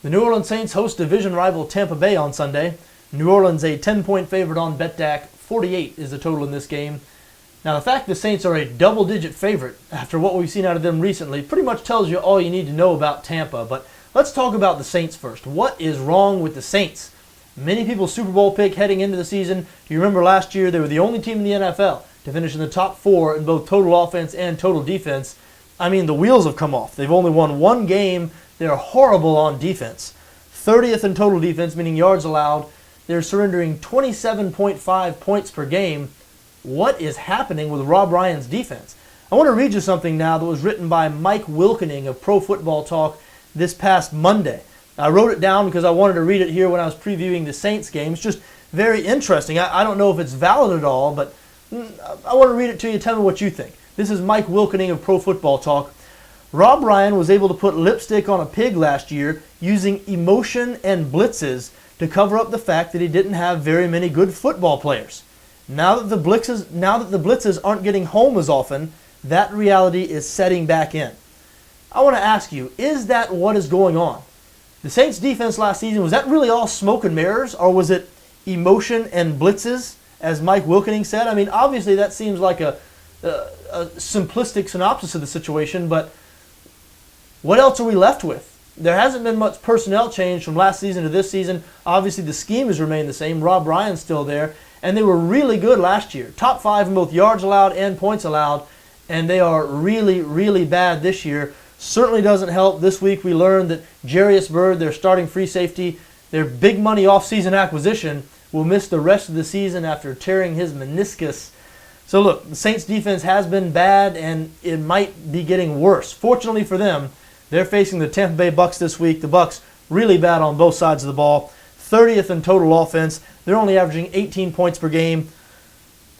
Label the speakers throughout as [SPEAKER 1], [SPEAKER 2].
[SPEAKER 1] The New Orleans Saints host division rival Tampa Bay on Sunday. New Orleans a 10-point favorite on BETDAQ. 48 is the total in this game. Now, the fact the Saints are a double-digit favorite after what we've seen out of them recently pretty much tells you all you need to know about Tampa. But let's talk about the Saints first. What is wrong with the Saints? Many people's Super Bowl pick heading into the season. You remember last year they were the only team in the NFL to finish in the top 4 in both total offense and total defense. I mean, the wheels have come off. They've only won one game. They're horrible on defense. 30th in total defense, meaning yards allowed. They're surrendering 27.5 points per game. What is happening with Rob Ryan's defense? I want to read you something now that was written by Mike Wilkening of Pro Football Talk this past Monday. I wrote it down because I wanted to read it here when I was previewing the Saints game. It's just very interesting. I don't know if it's valid at all, but I want to read it to you. Tell me what you think. This is Mike Wilkening of Pro Football Talk. Rob Ryan was able to put lipstick on a pig last year using emotion and blitzes to cover up the fact that he didn't have very many good football players. Now that the blitzes aren't getting home as often, that reality is setting back in. I want to ask you, is that what is going on? The Saints defense last season, was that really all smoke and mirrors, or was it emotion and blitzes, as Mike Wilkening said? I mean, obviously that seems like a simplistic synopsis of the situation, but what else are we left with? There hasn't been much personnel change from last season to this season. Obviously, the scheme has remained the same. Rob Ryan's still there, and they were really good last year. Top 5 in both yards allowed and points allowed, and they are really, really bad this year. Certainly doesn't help. This week we learned that Jarius Byrd, their starting free safety, their big money off-season acquisition, will miss the rest of the season after tearing his meniscus. So look, the Saints defense has been bad, and it might be getting worse. Fortunately for them, they're facing the Tampa Bay Bucs this week. The Bucs really bad on both sides of the ball. 30th in total offense. They're only averaging 18 points per game.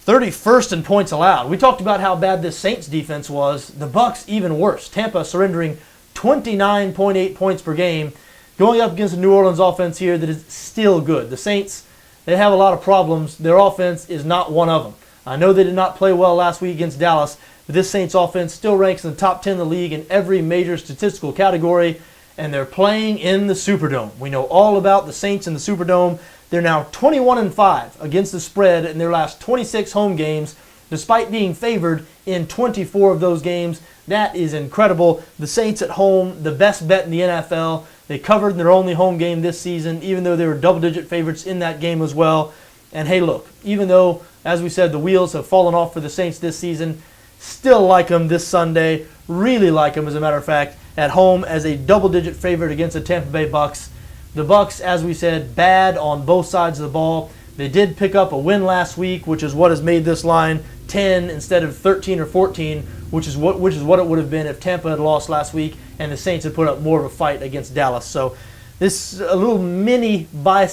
[SPEAKER 1] 31st in points allowed. We talked about how bad this Saints defense was. The Bucs even worse. Tampa surrendering 29.8 points per game. Going up against the New Orleans offense here that is still good. The Saints, they have a lot of problems. Their offense is not one of them. I know they did not play well last week against Dallas, but this Saints offense still ranks in the top 10 in the league in every major statistical category, and they're playing in the Superdome. We know all about the Saints in the Superdome. They're now 21-5 against the spread in their last 26 home games, despite being favored in 24 of those games. That is incredible. The Saints at home, the best bet in the NFL. They covered their only home game this season, even though they were double-digit favorites in that game as well. And hey, look, even though, as we said, the wheels have fallen off for the Saints this season, still like them this Sunday. Really like them, as a matter of fact, at home as a double-digit favorite against the Tampa Bay Bucs. The Bucs, as we said, bad on both sides of the ball. They did pick up a win last week, which is what has made this line 10 instead of 13 or 14, which is what it would have been if Tampa had lost last week and the Saints had put up more of a fight against Dallas. So this is a little mini buy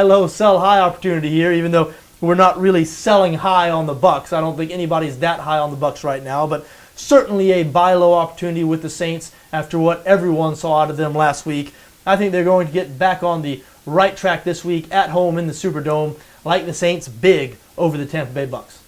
[SPEAKER 1] low, sell high opportunity here, even though we're not really selling high on the Bucs. I don't think anybody's that high on the Bucs right now, but certainly a buy low opportunity with the Saints after what everyone saw out of them last week. I think they're going to get back on the right track this week at home in the Superdome, like the Saints, big over the Tampa Bay Bucs.